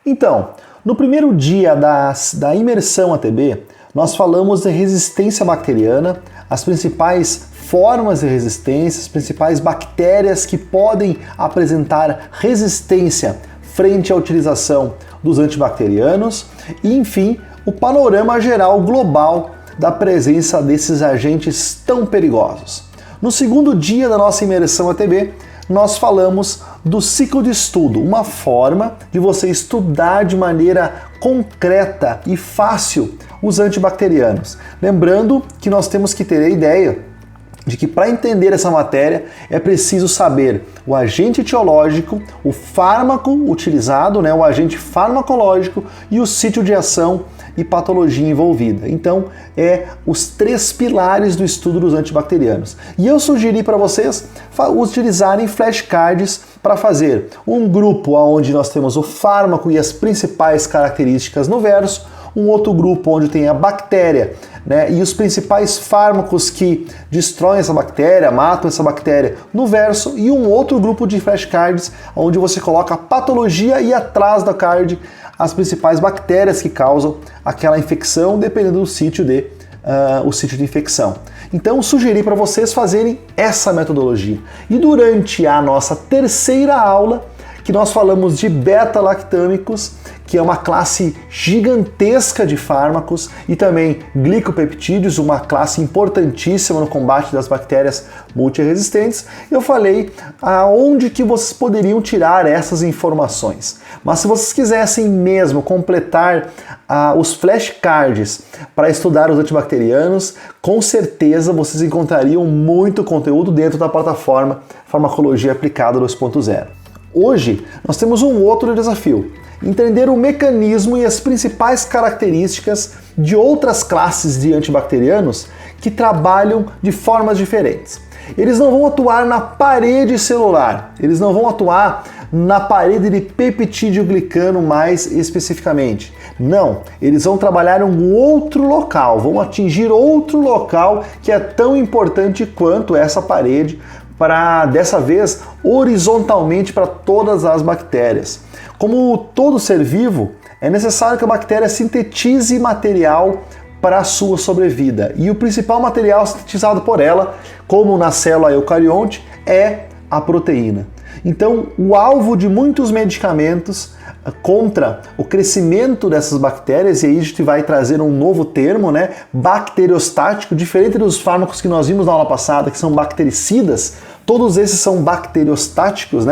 Então, no primeiro dia da imersão ATB, nós falamos de resistência bacteriana, as principais formas de resistência, as principais bactérias que podem apresentar resistência frente à utilização dos antibacterianos e, enfim, o panorama geral global da presença desses agentes tão perigosos. No segundo dia da nossa imersão ATB, nós falamos do ciclo de estudo, uma forma de você estudar de maneira concreta e fácil os antibacterianos. Lembrando que nós temos que ter a ideia de que para entender essa matéria é preciso saber o agente etiológico, o fármaco utilizado, o agente farmacológico e o sítio de ação e patologia envolvida. Então, os três pilares do estudo dos antibacterianos. E eu sugeri para vocês utilizarem flashcards para fazer um grupo onde nós temos o fármaco e as principais características no verso, um outro grupo onde tem a bactéria, e os principais fármacos que destroem essa bactéria, matam essa bactéria no verso, e um outro grupo de flashcards onde você coloca a patologia e atrás da card as principais bactérias que causam aquela infecção, dependendo do sítio de infecção. Então, sugeri para vocês fazerem essa metodologia. E durante a nossa terceira aula, que nós falamos de beta-lactâmicos, que é uma classe gigantesca de fármacos, e também glicopeptídeos, uma classe importantíssima no combate das bactérias multiresistentes, eu falei aonde que vocês poderiam tirar essas informações. Mas se vocês quisessem mesmo completar os flashcards para estudar os antibacterianos, com certeza vocês encontrariam muito conteúdo dentro da plataforma Farmacologia Aplicada 2.0. Hoje nós temos um outro desafio: entender o mecanismo e as principais características de outras classes de antibacterianos que trabalham de formas diferentes. Eles não vão atuar na parede celular, eles não vão atuar na parede de peptídeo glicano mais especificamente. Não, eles vão trabalhar em um outro local, vão atingir outro local que é tão importante quanto essa parede, para dessa vez horizontalmente para todas as bactérias. Como todo ser vivo, é necessário que a bactéria sintetize material para a sua sobrevida. E o principal material sintetizado por ela, como na célula eucarionte, é a proteína. Então, o alvo de muitos medicamentos contra o crescimento dessas bactérias, e aí a gente vai trazer um novo termo, bacteriostático, diferente dos fármacos que nós vimos na aula passada, que são bactericidas. Todos esses são bacteriostáticos,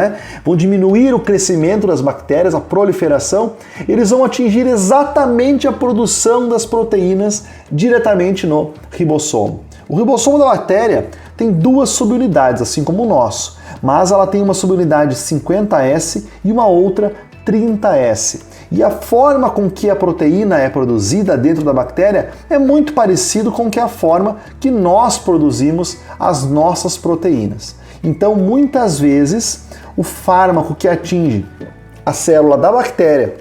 vão diminuir o crescimento das bactérias, a proliferação. Eles vão atingir exatamente a produção das proteínas diretamente no ribossomo. O ribossomo da bactéria tem duas subunidades, assim como o nosso, mas ela tem uma subunidade 50S e uma outra 30S. E a forma com que a proteína é produzida dentro da bactéria é muito parecido com que a forma que nós produzimos as nossas proteínas. Então, muitas vezes, o fármaco que atinge a célula da bactéria,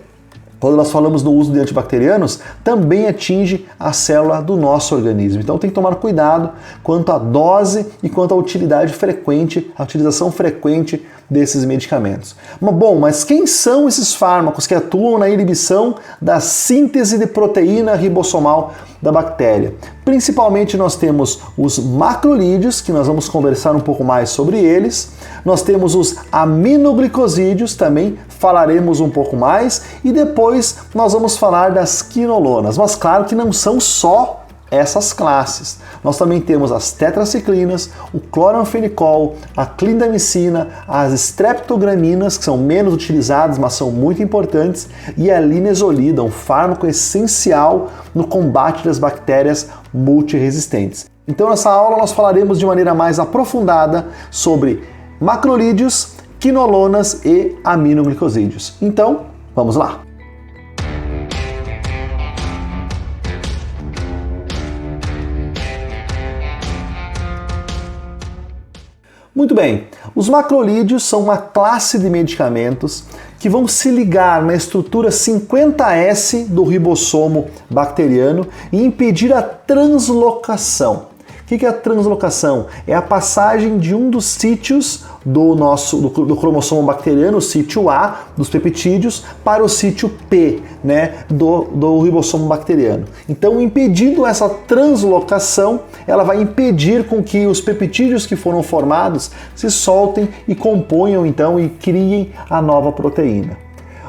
quando nós falamos do uso de antibacterianos, também atinge a célula do nosso organismo. Então tem que tomar cuidado quanto à dose e quanto à utilidade frequente, a utilização frequente desses medicamentos. Mas quem são esses fármacos que atuam na inibição da síntese de proteína ribossomal da bactéria? Principalmente nós temos os macrolídeos, que nós vamos conversar um pouco mais sobre eles. Nós temos os aminoglicosídeos, também falaremos um pouco mais. E depois nós vamos falar das quinolonas. Mas claro que não são só essas classes. Nós também temos as tetraciclinas, o cloranfenicol, a clindamicina, as streptograminas, que são menos utilizadas, mas são muito importantes, e a linezolida, um fármaco essencial no combate das bactérias multiresistentes. Então nessa aula nós falaremos de maneira mais aprofundada sobre macrolídeos, quinolonas e aminoglicosídeos. Então, vamos lá! Muito bem, os macrolídeos são uma classe de medicamentos que vão se ligar na estrutura 50S do ribossomo bacteriano e impedir a translocação. que é a translocação? É a passagem de um dos sítios do cromossomo bacteriano, o sítio A dos peptídeos, para o sítio P, né, do ribossomo bacteriano. Então, impedindo essa translocação, ela vai impedir com que os peptídeos que foram formados se soltem e componham então e criem a nova proteína.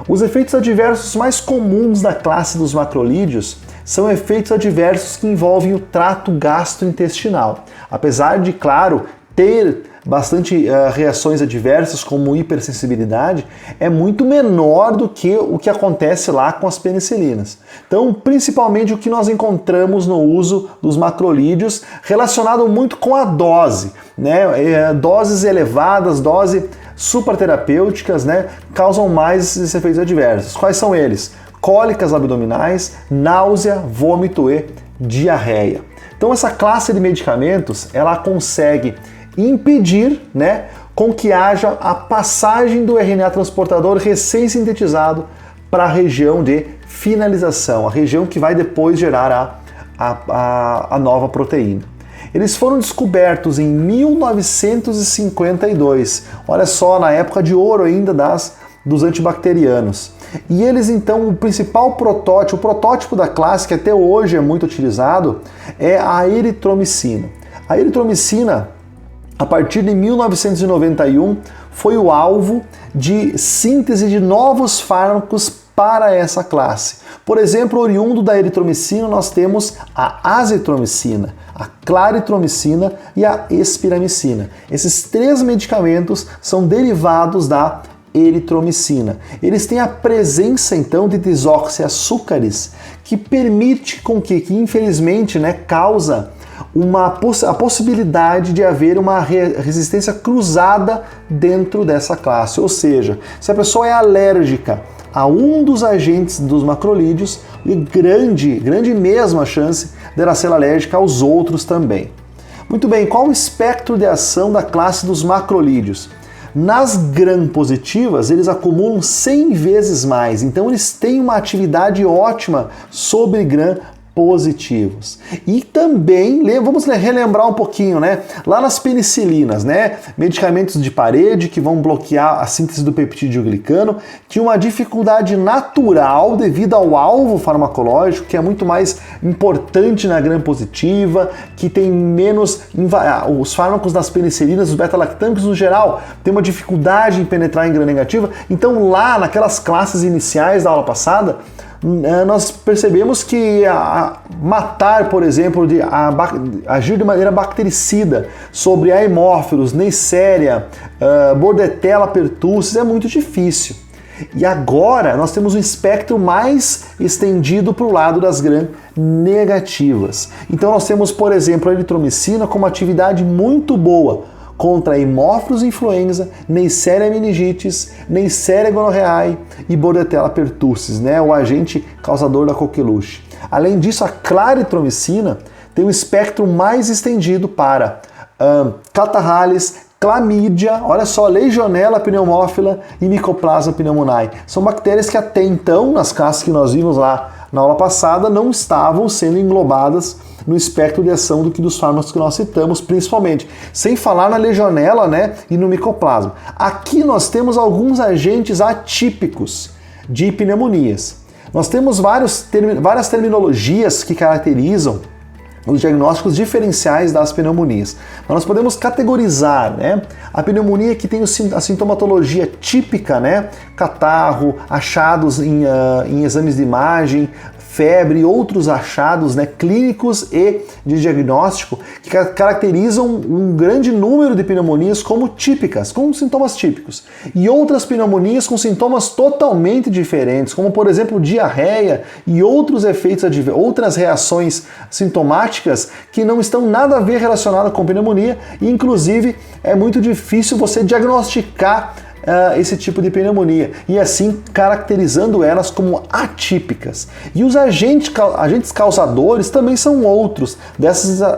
Os efeitos adversos mais comuns da classe dos macrolídeos são efeitos adversos que envolvem o trato gastrointestinal. Apesar de, claro, ter bastante reações adversas como hipersensibilidade, é muito menor do que o que acontece lá com as penicilinas. Então, principalmente o que nós encontramos no uso dos macrolídeos relacionado muito com a dose, né? Doses elevadas, doses supraterapêuticas, né, causam mais esses efeitos adversos. Quais são eles? Cólicas abdominais, náusea, vômito e diarreia. Então essa classe de medicamentos, ela consegue impedir, né, com que haja a passagem do RNA transportador recém-sintetizado para a região de finalização, a região que vai depois gerar a nova proteína. Eles foram descobertos em 1952, olha só, na época de ouro ainda dos antibacterianos. E eles então, o principal protótipo, o protótipo da classe que até hoje é muito utilizado, é a eritromicina. A eritromicina, a partir de 1991, foi o alvo de síntese de novos fármacos para essa classe. Por exemplo, oriundo da eritromicina, nós temos a azitromicina, a claritromicina e a espiramicina. Esses três medicamentos são derivados da eritromicina. Eles têm a presença, então, de desoxiaçúcares que permite com que infelizmente, né, causa a possibilidade de haver uma resistência cruzada dentro dessa classe. Ou seja, se a pessoa é alérgica a um dos agentes dos macrolídeos, e grande mesmo a chance dela ser alérgica aos outros também. Muito bem, qual o espectro de ação da classe dos macrolídeos? Nas gram-positivas, eles acumulam 100 vezes mais, então eles têm uma atividade ótima sobre gram-positivos. E também, vamos relembrar um pouquinho, né? Lá nas penicilinas, né? Medicamentos de parede que vão bloquear a síntese do peptídeo glicano, tinha uma dificuldade natural devido ao alvo farmacológico, que é muito mais importante na gram-positiva, que tem menos... Os fármacos das penicilinas, os beta-lactâmicos no geral, tem uma dificuldade em penetrar em gram-negativa. Então lá, naquelas classes iniciais da aula passada, nós percebemos que matar, por exemplo, agir de maneira bactericida sobre Haemophilus, Neisseria, Bordetella pertussis é muito difícil. E agora nós temos um espectro mais estendido para o lado das gram-negativas. Então nós temos, por exemplo, a eritromicina com uma atividade muito boa contra Haemophilus influenza, Neisseria meningitis, Neisseria gonorrhoeae e Bordetella pertussis, né, o agente causador da coqueluche. Além disso, a claritromicina tem um espectro mais estendido para catarrhales, clamídia, olha só, Legionella pneumófila e Mycoplasma pneumoniae. São bactérias que até então, nas classes que nós vimos lá na aula passada, não estavam sendo englobadas no espectro de ação dos fármacos que nós citamos, principalmente. Sem falar na Legionella, né, e no Mycoplasma. Aqui nós temos alguns agentes atípicos de pneumonias. Nós temos várias terminologias que caracterizam os diagnósticos diferenciais das pneumonias. Mas nós podemos categorizar, né, a pneumonia que tem a sintomatologia típica, né, catarro, achados em exames de imagem, febre e outros achados, né, clínicos e de diagnóstico que caracterizam um grande número de pneumonias como típicas, com sintomas típicos. E outras pneumonias com sintomas totalmente diferentes, como por exemplo diarreia e outros efeitos outras reações sintomáticas que não estão nada a ver relacionadas com pneumonia e inclusive é muito difícil você diagnosticar esse tipo de pneumonia e assim caracterizando elas como atípicas. E os agentes causadores também são outros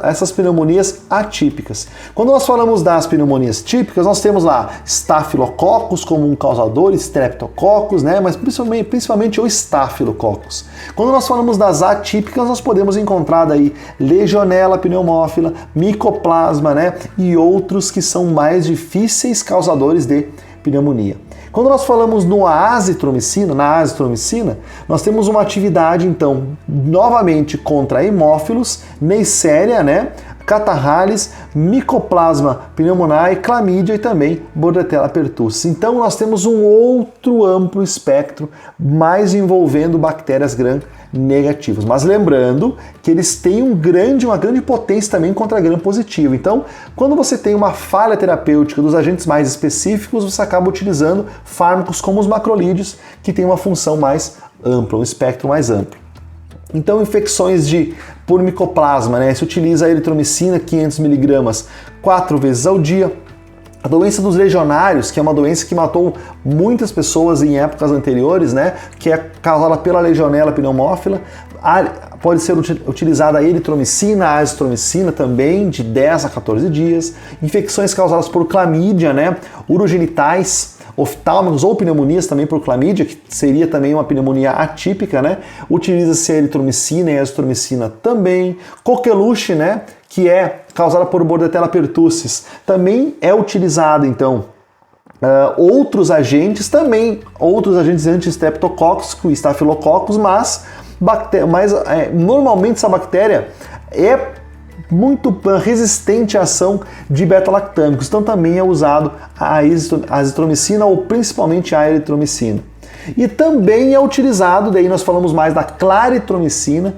essas pneumonias atípicas. Quando nós falamos das pneumonias típicas, nós temos lá Staphylococcus como um causador, Streptococcus, né? Mas principalmente o Staphylococcus. Quando nós falamos das atípicas, nós podemos encontrar daí Legionella pneumófila, Mycoplasma, né? E outros que são mais difíceis causadores de pneumonia. Quando nós falamos na azitromicina, nós temos uma atividade, então, novamente contra hemófilos, Neisseria, né? Catarrhalis, Mycoplasma pneumoniae, Clamídia e também Bordetella pertussis. Então nós temos um outro amplo espectro, mais envolvendo bactérias gram-negativas. Mas lembrando que eles têm uma grande potência também contra gram-positivo. Então, quando você tem uma falha terapêutica dos agentes mais específicos, você acaba utilizando fármacos como os macrolídeos, que têm uma função mais ampla, um espectro mais amplo. Então, infecções por micoplasma, né? Se utiliza a eritromicina 500 mg 4 vezes ao dia. A doença dos legionários, que é uma doença que matou muitas pessoas em épocas anteriores, né? Que é causada pela Legionella pneumófila. Pode ser utilizada a eritromicina, a azitromicina também, de 10 a 14 dias. Infecções causadas por clamídia, né? Urogenitais, oftálmicos ou pneumonias também por clamídia, que seria também uma pneumonia atípica, né? Utiliza-se a eritromicina e a azitromicina também. Coqueluche, né? Que é causada por Bordetella pertussis, também é utilizado, então, outros agentes anti-streptococcus, o Staphylococcus, mas normalmente essa bactéria é muito resistente à ação de beta-lactâmicos, então também é usado a azitromicina ou principalmente a eritromicina. E também é utilizado, daí nós falamos mais da claritromicina,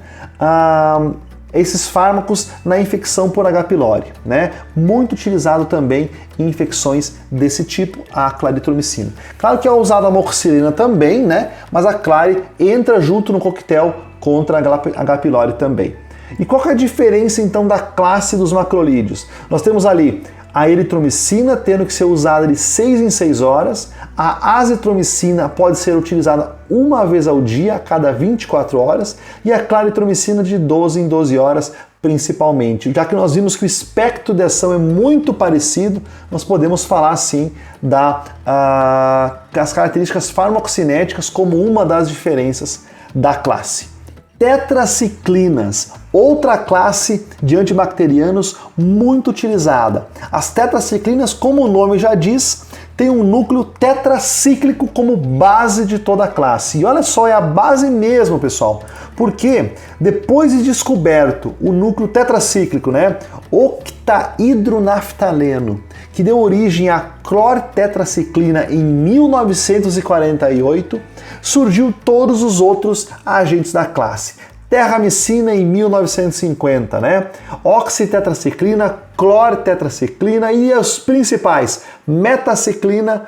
esses fármacos na infecção por H. pylori, né? Muito utilizado também em infecções desse tipo, a claritromicina. Claro que é usada a amoxicilina também, né? Mas a clari entra junto no coquetel contra H. pylori também. E qual que é a diferença então da classe dos macrolídeos? Nós temos ali a eritromicina tendo que ser usada de 6 em 6 horas, a azitromicina pode ser utilizada uma vez ao dia, a cada 24 horas, e a claritromicina de 12 em 12 horas principalmente. Já que nós vimos que o espectro de ação é muito parecido, nós podemos falar sim das características farmacocinéticas como uma das diferenças da classe. Tetraciclinas, outra classe de antibacterianos muito utilizada. As tetraciclinas, como o nome já diz, tem um núcleo tetracíclico como base de toda a classe. E olha só, é a base mesmo, pessoal. Porque depois de descoberto o núcleo tetracíclico, né, octaidronaftaleno, que deu origem à clortetraciclina em 1948, surgiu todos os outros agentes da classe. Terramicina em 1950, né? Oxitetraciclina, clortetraciclina e os principais, metaciclina,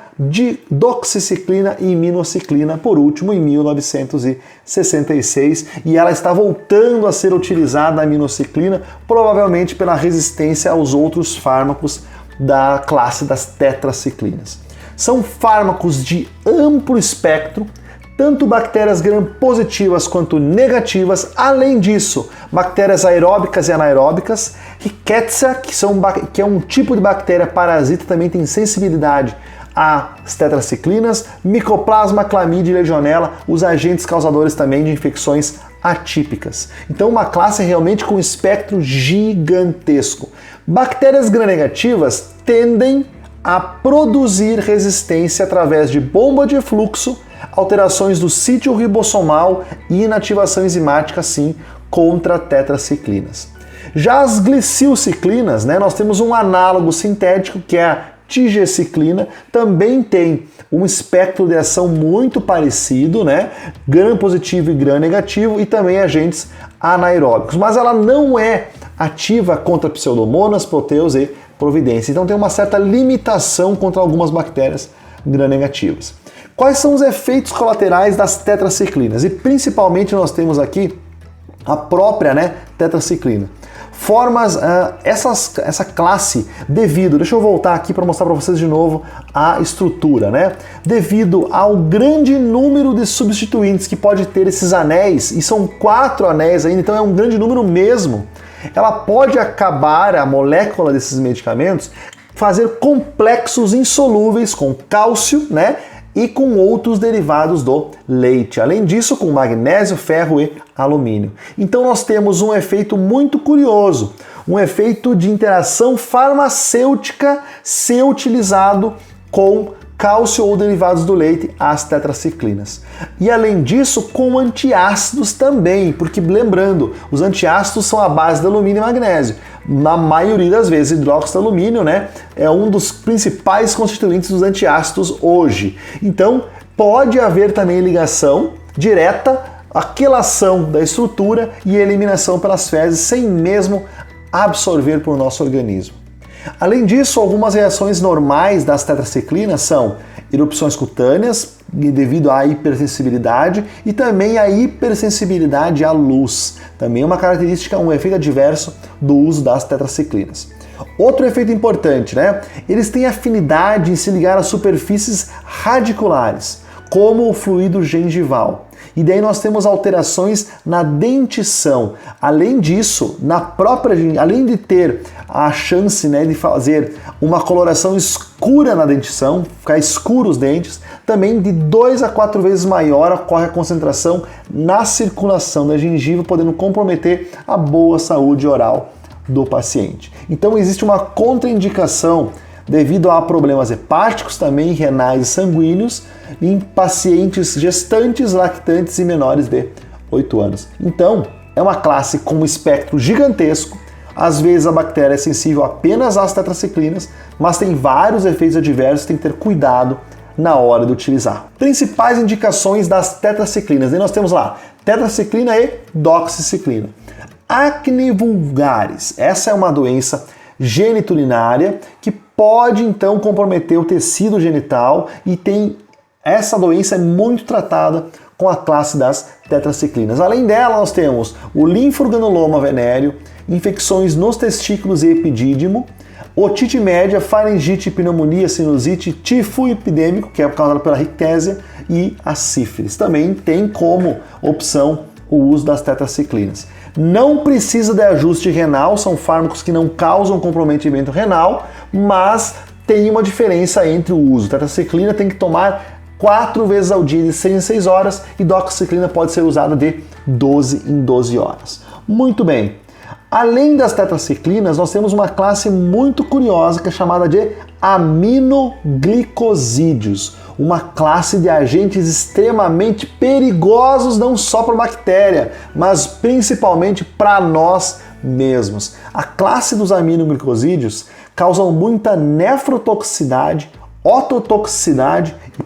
doxiciclina e minociclina, por último em 1966, e ela está voltando a ser utilizada a minociclina, provavelmente pela resistência aos outros fármacos da classe das tetraciclinas. São fármacos de amplo espectro, tanto bactérias gram-positivas quanto negativas, além disso, bactérias aeróbicas e anaeróbicas, Rickettsia, que é um tipo de bactéria parasita, também tem sensibilidade às tetraciclinas, Mycoplasma, Clamídia e Legionella, os agentes causadores também de infecções atípicas. Então uma classe realmente com um espectro gigantesco. Bactérias gram-negativas tendem a produzir resistência através de bomba de fluxo, alterações do sítio ribossomal e inativação enzimática, sim, contra tetraciclinas. Já as glicilciclinas, né, nós temos um análogo sintético que é a tigeciclina, também tem um espectro de ação muito parecido, né, gram-positivo e gram-negativo, e também agentes anaeróbicos, mas ela não é ativa contra pseudomonas, proteus e providência, então tem uma certa limitação contra algumas bactérias gram-negativas. Quais são os efeitos colaterais das tetraciclinas? E principalmente nós temos aqui a própria, né, tetraciclina. Formas, essa classe, deixa eu voltar aqui para mostrar para vocês de novo a estrutura, né? Devido ao grande número de substituintes que pode ter esses anéis, e são 4 anéis ainda, então é um grande número mesmo, ela pode acabar, a molécula desses medicamentos, fazer complexos insolúveis com cálcio, né? E com outros derivados do leite. Além disso, com magnésio, ferro e alumínio. Então nós temos um efeito muito curioso, um efeito de interação farmacêutica ser utilizado com cálcio ou derivados do leite, as tetraciclinas. E além disso, com antiácidos também, porque lembrando, os antiácidos são a base de alumínio e magnésio. Na maioria das vezes, hidróxido de alumínio, né, é um dos principais constituintes dos antiácidos hoje. Então, pode haver também ligação direta, aquelação da estrutura e eliminação pelas fezes sem mesmo absorver por nosso organismo. Além disso, algumas reações normais das tetraciclinas são erupções cutâneas, devido à hipersensibilidade, e também a hipersensibilidade à luz. Também uma característica, um efeito adverso do uso das tetraciclinas. Outro efeito importante, né? Eles têm afinidade em se ligar a superfícies radiculares, como o fluido gengival. E daí nós temos alterações na dentição. Além disso, além de ter a chance, né, de fazer uma coloração escura na dentição, ficar escuro os dentes, também de 2 a 4 vezes maior ocorre a concentração na circulação da gengiva, podendo comprometer a boa saúde oral do paciente. Então existe uma contraindicação devido a problemas hepáticos, também renais e sanguíneos, em pacientes gestantes, lactantes e menores de 8 anos. Então, é uma classe com um espectro gigantesco. Às vezes a bactéria é sensível apenas às tetraciclinas, mas tem vários efeitos adversos, tem que ter cuidado na hora de utilizar. Principais indicações das tetraciclinas. E nós temos lá tetraciclina e doxiciclina. Acne vulgaris. Essa é uma doença geniturinária que pode então comprometer o tecido genital e essa doença é muito tratada com a classe das tetraciclinas. Além dela, nós temos o linfogranuloma venéreo, infecções nos testículos e epidídimo, otite média, faringite, pneumonia, sinusite, tifo epidêmico, que é causado pela rickésia, e a sífilis. Também tem como opção o uso das tetraciclinas. Não precisa de ajuste renal, são fármacos que não causam comprometimento renal, mas tem uma diferença entre o uso. Tetraciclina tem que tomar 4 vezes ao dia de 6 em 6 horas e doxiciclina pode ser usada de 12 em 12 horas. Muito bem. Além das tetraciclinas, nós temos uma classe muito curiosa que é chamada de aminoglicosídeos, uma classe de agentes extremamente perigosos não só para a bactéria, mas principalmente para nós mesmos. A classe dos aminoglicosídeos causam muita nefrotoxicidade, ototoxicidade e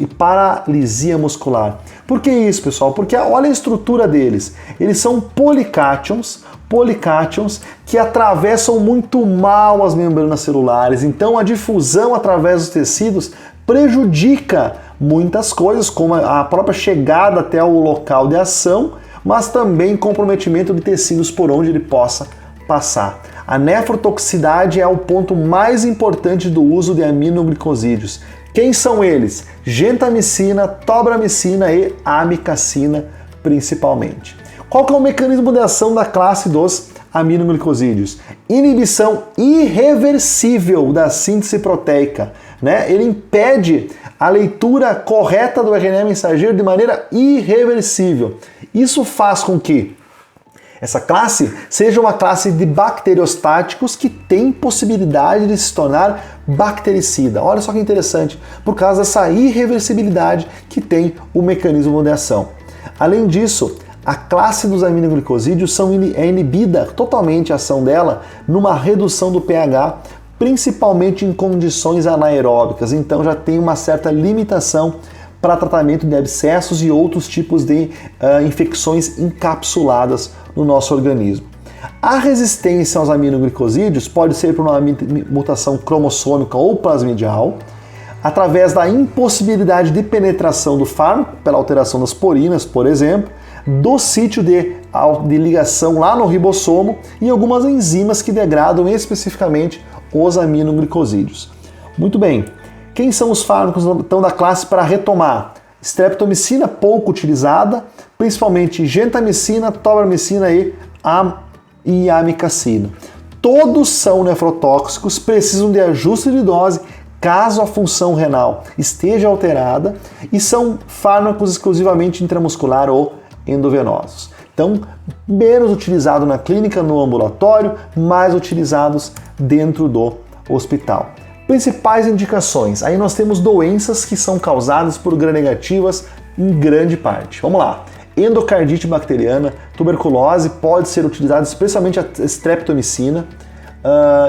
paralisia muscular. Por que isso, pessoal? Porque olha a estrutura deles. Eles são policátions que atravessam muito mal as membranas celulares. Então a difusão através dos tecidos prejudica muitas coisas, como a própria chegada até o local de ação, mas também comprometimento de tecidos por onde ele possa passar. A nefrotoxicidade é o ponto mais importante do uso de aminoglicosídeos. Quem são eles? Gentamicina, tobramicina e amicacina, principalmente. Qual que é o mecanismo de ação da classe dos aminoglicosídeos? Inibição irreversível da síntese proteica, né? Ele impede a leitura correta do RNA mensageiro de maneira irreversível. Isso faz com que essa classe seja uma classe de bacteriostáticos que tem possibilidade de se tornar bactericida. Olha só que interessante, por causa dessa irreversibilidade que tem o mecanismo de ação. Além disso, a classe dos aminoglicosídeos é inibida totalmente a ação dela numa redução do pH, principalmente em condições anaeróbicas. Então já tem uma certa limitação para tratamento de abscessos e outros tipos de infecções encapsuladas no nosso organismo. A resistência aos aminoglicosídeos pode ser por uma mutação cromossômica ou plasmidial, através da impossibilidade de penetração do fármaco, pela alteração das porinas, por exemplo, do sítio de ligação lá no ribossomo e algumas enzimas que degradam especificamente os aminoglicosídeos. Muito bem, quem são os fármacos então da classe para retomar? Streptomicina, pouco utilizada, principalmente gentamicina, tobramicina e amicacina. Todos são nefrotóxicos, precisam de ajuste de dose caso a função renal esteja alterada e são fármacos exclusivamente intramuscular ou endovenosos. Então, menos utilizado na clínica, no ambulatório, mais utilizados dentro do hospital. Principais indicações. Aí nós temos doenças que são causadas por gram-negativas em grande parte. Vamos lá. Endocardite bacteriana, tuberculose pode ser utilizada, especialmente a streptomicina.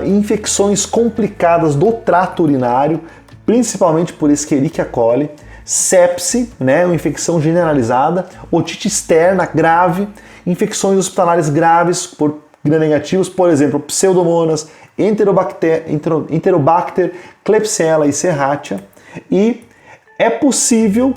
Infecções complicadas do trato urinário, principalmente por Escherichia coli. Sepse, né, uma infecção generalizada. Otite externa grave. Infecções hospitalares graves por gram-negativos, por exemplo, Pseudomonas, Enterobacter, Klebsiella e Serratia. E é possível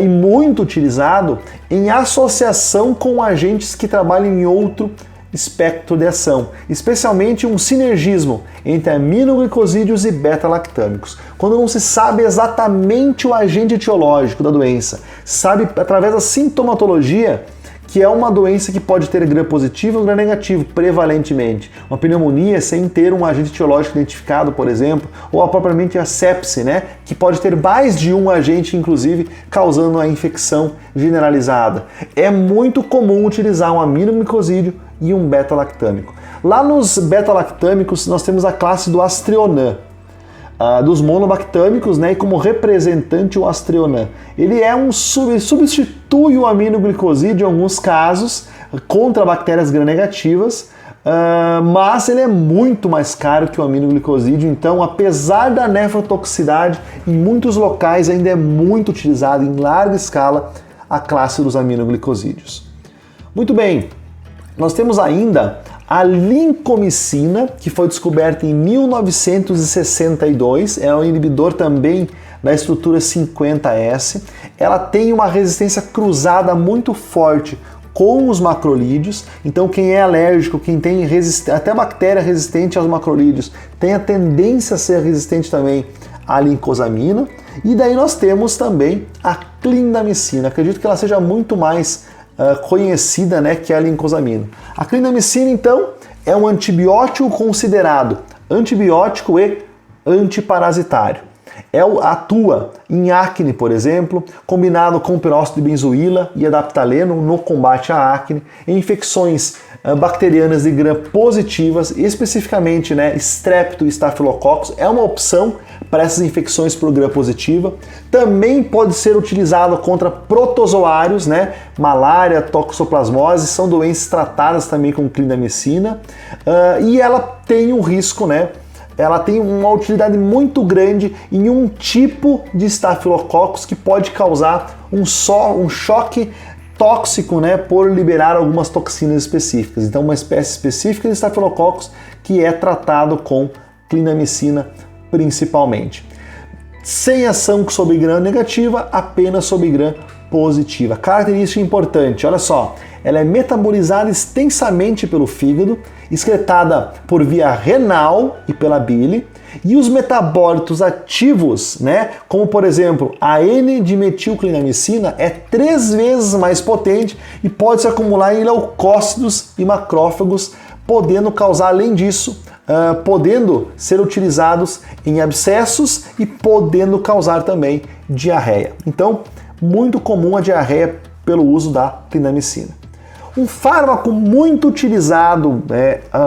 e muito utilizado em associação com agentes que trabalham em outro espectro de ação, especialmente um sinergismo entre aminoglicosídeos e beta-lactâmicos. Quando não se sabe exatamente o agente etiológico da doença, sabe através da sintomatologia que é uma doença que pode ter gram positivo ou gram negativo, prevalentemente. Uma pneumonia sem ter um agente etiológico identificado, por exemplo, ou propriamente a sepse, né, que pode ter mais de um agente, inclusive, causando a infecção generalizada. É muito comum utilizar um aminoglicosídeo e um beta-lactâmico. Lá nos beta-lactâmicos nós temos a classe do Astrionam, dos monobactâmicos, né, e como representante o Astrionam. Ele é substitui o aminoglicosídeo em alguns casos contra bactérias gram-negativas, mas ele é muito mais caro que o aminoglicosídeo, então apesar da nefrotoxicidade, em muitos locais ainda é muito utilizado em larga escala a classe dos aminoglicosídeos. Muito bem, nós temos ainda a lincomicina, que foi descoberta em 1962, é um inibidor também da estrutura 50S. Ela tem uma resistência cruzada muito forte com os macrolídeos, então quem é alérgico, quem tem até bactéria resistente aos macrolídeos, tem a tendência a ser resistente também à lincosamina. E daí nós temos também a clindamicina, acredito que ela seja muito mais conhecida, né, que é a lincosamina. A clindamicina, então, é um antibiótico considerado antibiótico e antiparasitário. Atua em acne, por exemplo, combinado com peróxido de benzoíla e adaptaleno no combate à acne, em infecções bacterianas de gram positivas, especificamente, né, Strepto e Staphylococcus, é uma opção para essas infecções por gram positiva. Também pode ser utilizado contra protozoários, né, malária, toxoplasmose, são doenças tratadas também com clindamicina, e ela tem um risco, né, ela tem uma utilidade muito grande em um tipo de Staphylococcus que pode causar um choque tóxico, né, por liberar algumas toxinas específicas. Então, uma espécie específica de Staphylococcus que é tratado com clindamicina principalmente. Sem ação sobre gram negativa, apenas sobre gram positiva. Característica importante, olha só, ela é metabolizada extensamente pelo fígado, excretada por via renal e pela bile, e os metabólitos ativos, né, como por exemplo a N-dimetilclinamicina, é 3 vezes mais potente e pode se acumular em leucócitos e macrófagos, podendo causar, além disso, podendo ser utilizados em abscessos e podendo causar também diarreia. Então, muito comum a diarreia pelo uso da clindamicina. Um fármaco muito utilizado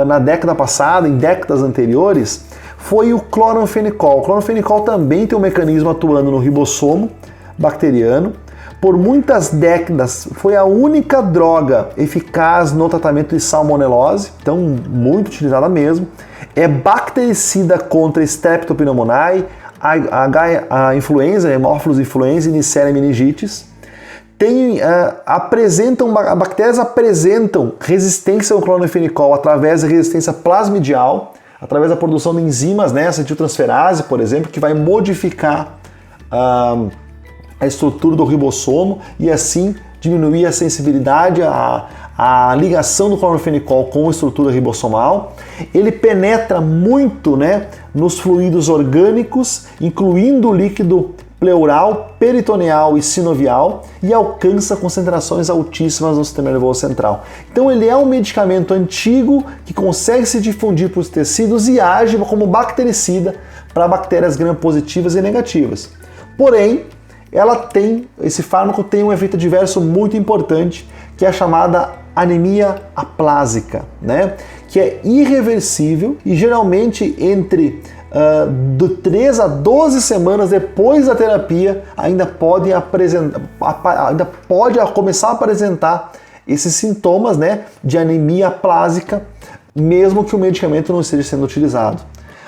na década passada, em décadas anteriores, foi o cloranfenicol. O cloranfenicol também tem um mecanismo atuando no ribossomo bacteriano. Por muitas décadas foi a única droga eficaz no tratamento de salmonelose, então muito utilizada mesmo. É bactericida contra Streptopneumoniae, a influenza, Haemophilus influenzae e Neisseria meningitis. Bactérias apresentam resistência ao cloranfenicol através da resistência plasmidial, através da produção de enzimas, né, acetiltransferase, por exemplo, que vai modificar a estrutura do ribossomo e assim diminuir a sensibilidade, a ligação do clorfenicol com a estrutura ribossomal. Ele penetra muito, né, nos fluidos orgânicos, incluindo o líquido pleural, peritoneal e sinovial, e alcança concentrações altíssimas no sistema nervoso central. Então ele é um medicamento antigo que consegue se difundir para os tecidos e age como bactericida para bactérias gram-positivas e negativas. Porém, esse fármaco tem um efeito adverso muito importante, que é a chamada anemia aplásica, né? Que é irreversível e geralmente entre de 3 a 12 semanas depois da terapia ainda pode começar a apresentar esses sintomas, né, de anemia aplásica, mesmo que o medicamento não esteja sendo utilizado.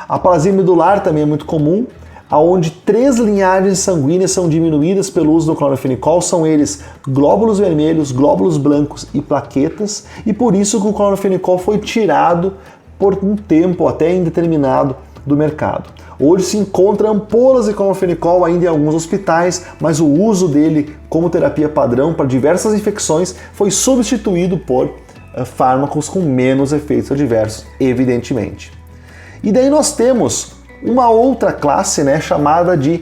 A aplasia medular também é muito comum, onde 3 linhagens sanguíneas são diminuídas pelo uso do clorfenicol, são eles glóbulos vermelhos, glóbulos brancos e plaquetas, e por isso que o clorfenicol foi tirado por um tempo até indeterminado do mercado. Hoje se encontra ampolas de clorfenicol ainda em alguns hospitais, mas o uso dele como terapia padrão para diversas infecções foi substituído por fármacos com menos efeitos adversos, evidentemente. E daí nós temos uma outra classe, né, chamada de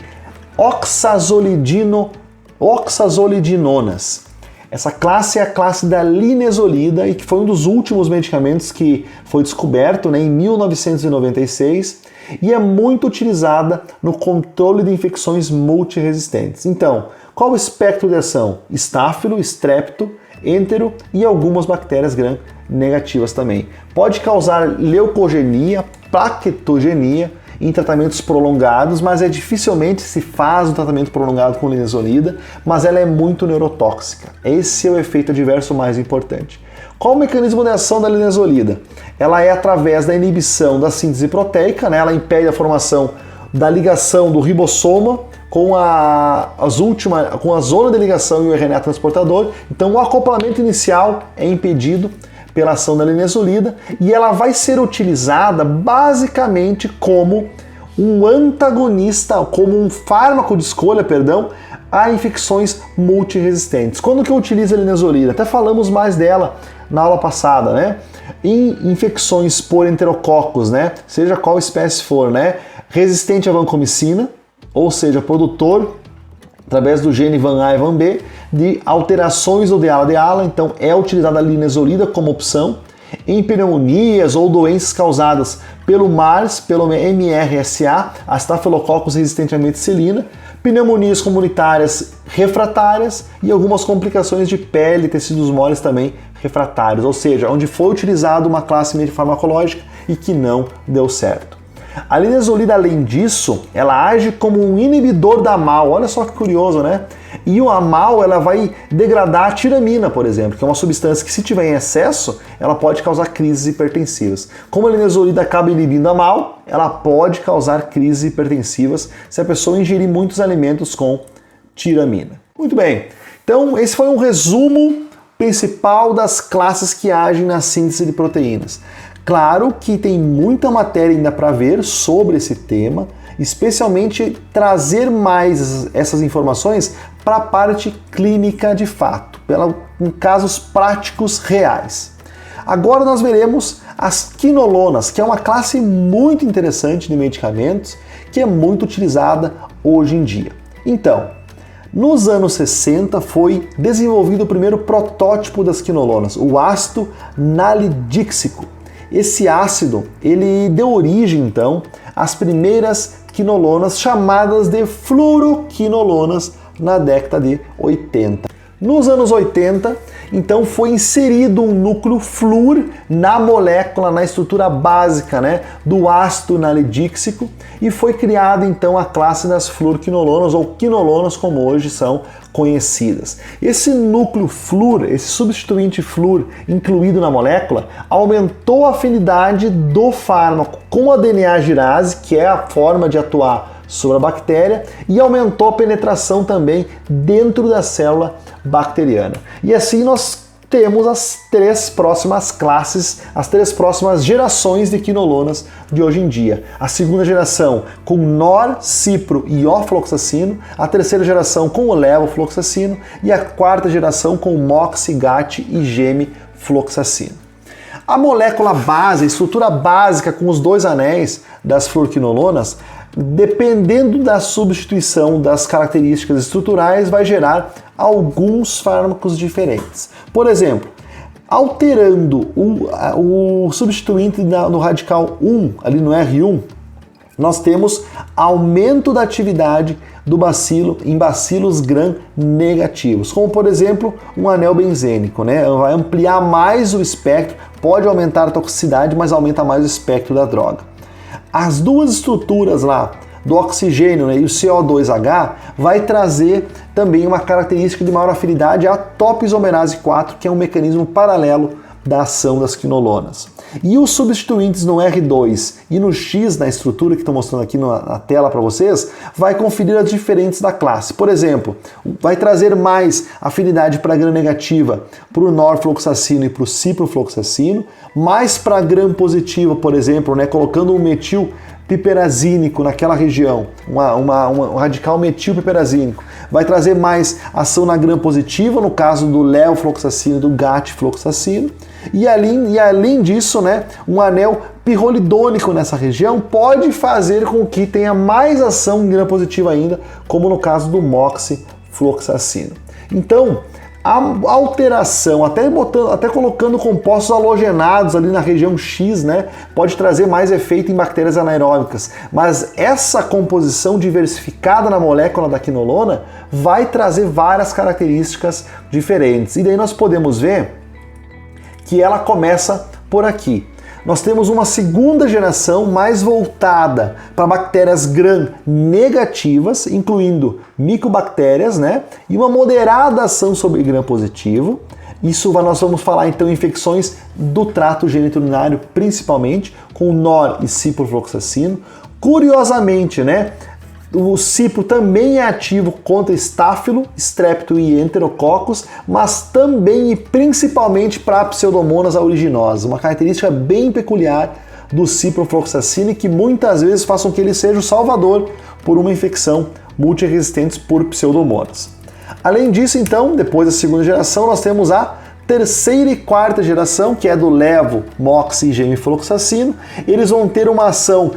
oxazolidinonas. Essa classe é a classe da linezolida e que foi um dos últimos medicamentos que foi descoberto, né, em 1996 e é muito utilizada no controle de infecções multiresistentes. Então, qual o espectro de ação? Estáfilo, estrepto, êntero e algumas bactérias gram-negativas também. Pode causar leucogenia, plaquetogenia em tratamentos prolongados, mas dificilmente se faz um tratamento prolongado com linezolida, mas ela é muito neurotóxica. Esse é o efeito adverso mais importante. Qual o mecanismo de ação da linezolida? Ela é através da inibição da síntese proteica, né? Ela impede a formação da ligação do ribossoma com a zona de ligação e o RNA transportador. Então o acoplamento inicial é impedido pela ação da linezolida e ela vai ser utilizada basicamente como um antagonista, como um fármaco de escolha, a infecções multiresistentes. Quando que eu utilizo a linezolida? Até falamos mais dela na aula passada, né? Em infecções por enterococos, né? Seja qual espécie for, né? Resistente à vancomicina, ou seja, produtor através do gene VAN-A e VAN-B, de alterações do DALA-DALA, então é utilizada a linezolida como opção em pneumonias ou doenças causadas pelo MARS, pelo MRSA, a Staphylococcus resistente à meticilina, pneumonias comunitárias refratárias e algumas complicações de pele e tecidos moles também refratários, ou seja, onde foi utilizada uma classe farmacológica e que não deu certo. A linezolida, além disso, ela age como um inibidor da MAO. Olha só que curioso, né? E a MAO ela vai degradar a tiramina, por exemplo, que é uma substância que, se tiver em excesso, ela pode causar crises hipertensivas. Como a linezolida acaba inibindo a MAO, ela pode causar crises hipertensivas se a pessoa ingerir muitos alimentos com tiramina. Muito bem, então esse foi um resumo principal das classes que agem na síntese de proteínas. Claro que tem muita matéria ainda para ver sobre esse tema, especialmente trazer mais essas informações para a parte clínica de fato, em casos práticos reais. Agora nós veremos as quinolonas, que é uma classe muito interessante de medicamentos que é muito utilizada hoje em dia. Então, nos anos 60 foi desenvolvido o primeiro protótipo das quinolonas, o ácido nalidíxico. Esse ácido, ele deu origem, então, às primeiras quinolonas chamadas de fluoroquinolonas na década de 80. Nos anos 80, então, foi inserido um núcleo flúor na molécula, na estrutura básica, né, do ácido nalidíxico e foi criada, então, a classe das fluoroquinolonas ou quinolonas, como hoje são conhecidas. Esse núcleo flúor, esse substituinte flúor incluído na molécula, aumentou a afinidade do fármaco com a DNA girase, que é a forma de atuar sobre a bactéria, e aumentou a penetração também dentro da célula bacteriana. E assim nós temos as 3 próximas classes, as 3 próximas gerações de quinolonas de hoje em dia. A segunda geração com NOR, cipro e ofloxacino, a terceira geração com o levofloxacino e a quarta geração com moxi, GAT e gemifloxacino. A molécula base, a estrutura básica com os 2 anéis das fluoroquinolonas, dependendo da substituição das características estruturais, vai gerar alguns fármacos diferentes. Por exemplo, alterando o substituinte no radical 1, ali no R1, nós temos aumento da atividade do bacilo em bacilos gram negativos, como por exemplo um anel benzênico, né? Vai ampliar mais o espectro, pode aumentar a toxicidade, mas aumenta mais o espectro da droga. As 2 estruturas lá do oxigênio, né, e o CO2H vai trazer também uma característica de maior afinidade à topoisomerase 4, que é um mecanismo paralelo da ação das quinolonas. E os substituintes no R2 e no X, na estrutura que estou mostrando aqui na tela para vocês, vai conferir as diferentes da classe. Por exemplo, vai trazer mais afinidade para gram negativa para o norfloxacino e para o ciprofloxacino, mais para gram positiva, por exemplo, né, colocando um metil piperazínico naquela região, um radical metilpiperazínico, vai trazer mais ação na gram positiva, no caso do levofloxacino e do gatfloxacino, e além disso, né, um anel pirrolidônico nessa região pode fazer com que tenha mais ação em gram positiva ainda, como no caso do moxifloxacino. Então, a alteração, até colocando compostos halogenados ali na região X, né, pode trazer mais efeito em bactérias anaeróbicas. Mas essa composição diversificada na molécula da quinolona vai trazer várias características diferentes. E daí nós podemos ver que ela começa por aqui. Nós temos uma segunda geração mais voltada para bactérias gram negativas, incluindo micobactérias, né? E uma moderada ação sobre gram positivo. Nós vamos falar então em infecções do trato geniturinário, principalmente, com NOR e ciprofloxacino. Curiosamente, né? O cipro também é ativo contra estáfilo, strepto e enterococcus, mas também e principalmente para pseudomonas aeruginosa, uma característica bem peculiar do ciprofloxacino e que muitas vezes faz com que ele seja o salvador por uma infecção multiresistente por pseudomonas. Além disso, então, depois da segunda geração, nós temos a terceira e quarta geração, que é do levo, moxi e gemifloxacino. Eles vão ter uma ação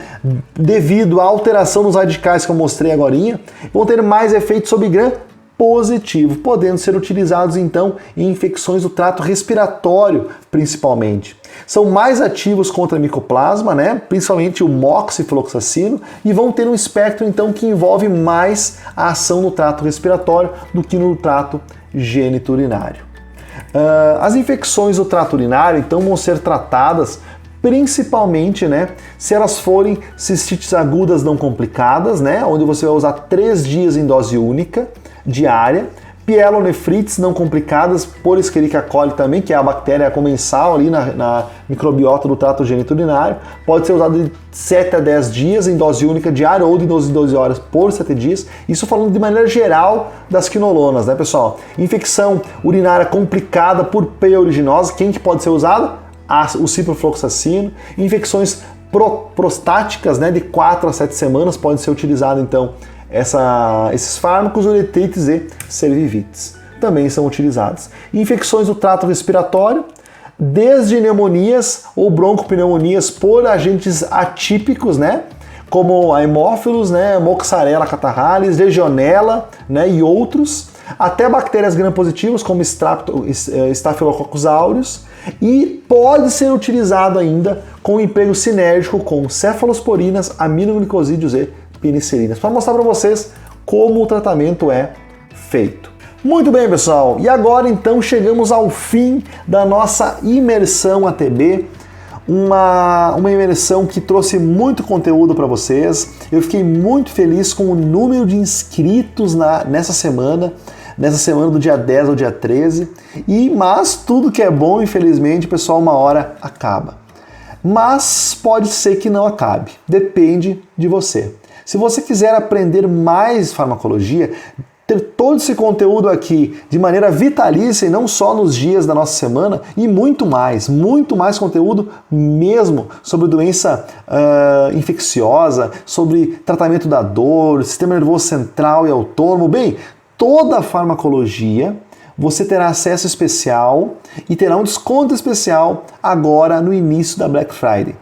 devido à alteração dos radicais que eu mostrei agorinha, vão ter mais efeito sobre gram positivo, podendo ser utilizados então em infecções do trato respiratório, principalmente. São mais ativos contra a micoplasma, né? Principalmente o moxifloxacino, e vão ter um espectro então que envolve mais a ação no trato respiratório do que no trato geniturinário. As infecções do trato urinário então vão ser tratadas principalmente, né, se elas forem cistites agudas não complicadas, né, onde você vai usar 3 dias em dose única diária, pielonefrites não complicadas por Escherichia coli também, que é a bactéria comensal ali na microbiota do trato geniturinário, pode ser usado de 7 a 10 dias em dose única diária ou de 12 horas por 7 dias, isso falando de maneira geral das quinolonas, né, pessoal? Infecção urinária complicada por P. aeruginosa, quem que pode ser usado? O ciprofloxacino. Infecções prostáticas, né, de 4 a 7 semanas podem ser utilizados então esses fármacos, uretrites e cervivites também são utilizados. Infecções do trato respiratório, desde pneumonias ou broncopneumonias por agentes atípicos, né, como a hemófilos, né, Moxarella catarrhalis, Legionella, né, e outros, até bactérias gram-positivas como Staphylococcus aureus, e pode ser utilizado ainda com emprego sinérgico com cefalosporinas, aminoglicosídeos e penicilinas, para mostrar para vocês como o tratamento é feito. Muito bem, pessoal, e agora então chegamos ao fim da nossa imersão ATB, uma imersão que trouxe muito conteúdo para vocês. Eu fiquei muito feliz com o número de inscritos nessa semana do dia 10 ao dia 13, mas tudo que é bom, infelizmente, pessoal, uma hora acaba. Mas pode ser que não acabe, depende de você. Se você quiser aprender mais farmacologia, ter todo esse conteúdo aqui de maneira vitalícia e não só nos dias da nossa semana, e muito mais conteúdo mesmo sobre doença infecciosa, sobre tratamento da dor, sistema nervoso central e autônomo. Bem, toda a farmacologia você terá acesso especial e terá um desconto especial agora no início da Black Friday.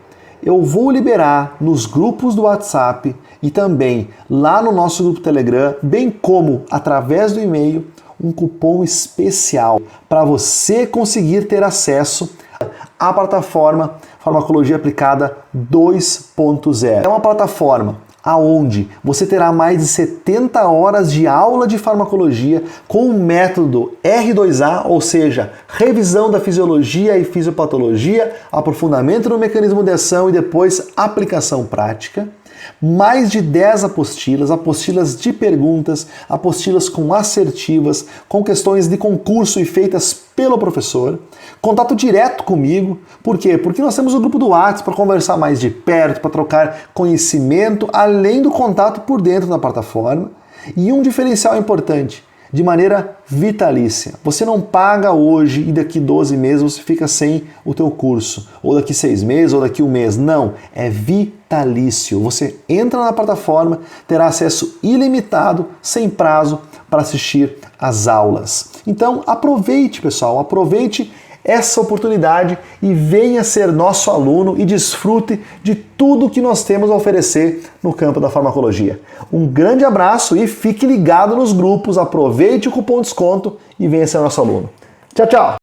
Eu vou liberar nos grupos do WhatsApp e também lá no nosso grupo Telegram, bem como através do e-mail, um cupom especial para você conseguir ter acesso à plataforma Farmacologia Aplicada 2.0. É uma plataforma aonde você terá mais de 70 horas de aula de farmacologia com o método R2A, ou seja, revisão da fisiologia e fisiopatologia, aprofundamento no mecanismo de ação e depois aplicação prática. Mais de 10 apostilas de perguntas, apostilas com assertivas, com questões de concurso e feitas pelo professor. Contato direto comigo. Por quê? Porque nós temos o grupo do WhatsApp para conversar mais de perto, para trocar conhecimento, além do contato por dentro da plataforma. E um diferencial importante, de maneira vitalícia. Você não paga hoje e daqui 12 meses você fica sem o teu curso, ou daqui 6 meses, ou daqui 1 mês. Não, é vitalício. Você entra na plataforma, terá acesso ilimitado, sem prazo, para assistir às aulas. Então aproveite, pessoal, aproveite essa oportunidade e venha ser nosso aluno e desfrute de tudo que nós temos a oferecer no campo da farmacologia. Um grande abraço e fique ligado nos grupos, aproveite o cupom de desconto e venha ser nosso aluno. Tchau, tchau!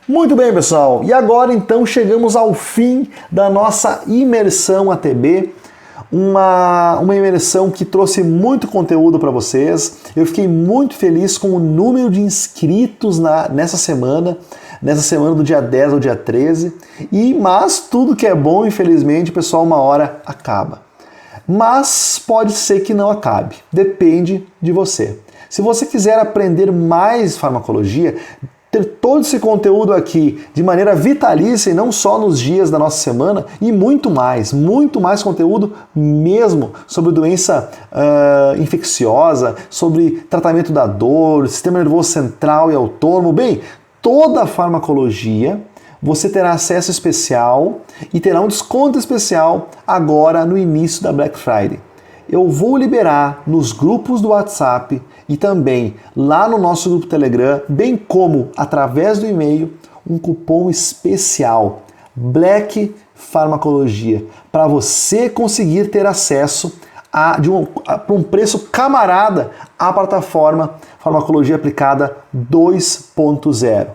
Muito bem, pessoal. E agora então chegamos ao fim da nossa imersão ATB. Uma imersão que trouxe muito conteúdo para vocês. Eu fiquei muito feliz com o número de inscritos nessa semana do dia 10 ao dia 13. Mas tudo que é bom, infelizmente, pessoal, uma hora acaba. Mas pode ser que não acabe. Depende de você. Se você quiser aprender mais farmacologia, ter todo esse conteúdo aqui de maneira vitalícia e não só nos dias da nossa semana e muito mais conteúdo mesmo sobre doença infecciosa, sobre tratamento da dor, sistema nervoso central e autônomo. Bem, toda a farmacologia você terá acesso especial e terá um desconto especial agora no início da Black Friday. Eu vou liberar nos grupos do WhatsApp e também lá no nosso grupo Telegram, bem como através do e-mail, um cupom especial Black Farmacologia para você conseguir ter acesso por um preço camarada à plataforma Farmacologia Aplicada 2.0.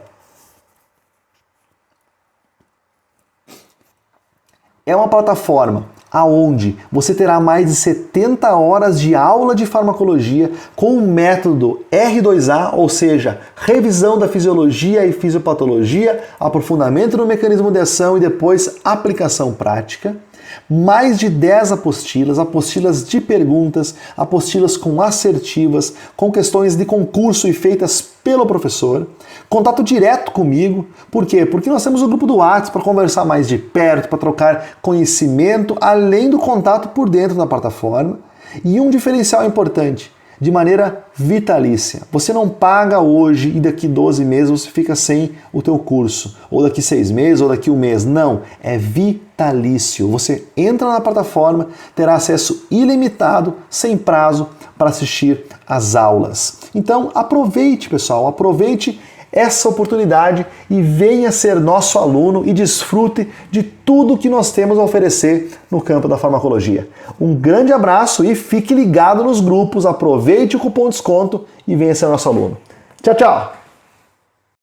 É uma plataforma aonde você terá mais de 70 horas de aula de farmacologia com o método R2A, ou seja, revisão da fisiologia e fisiopatologia, aprofundamento no mecanismo de ação e depois aplicação prática. Mais de 10 apostilas de perguntas, apostilas com assertivas, com questões de concurso e feitas pelo professor. Contato direto comigo. Por quê? Porque nós temos o grupo do WhatsApp para conversar mais de perto, para trocar conhecimento, além do contato por dentro da plataforma. E um diferencial importante, de maneira vitalícia. Você não paga hoje e daqui 12 meses você fica sem o teu curso. Ou daqui 6 meses, ou daqui 1 mês. Não, é vitalício. Você entra na plataforma, terá acesso ilimitado, sem prazo, para assistir às aulas. Então aproveite, pessoal, aproveite essa oportunidade e venha ser nosso aluno e desfrute de tudo que nós temos a oferecer no campo da farmacologia. Um grande abraço e fique ligado nos grupos, aproveite o cupom de desconto e venha ser nosso aluno. Tchau, tchau!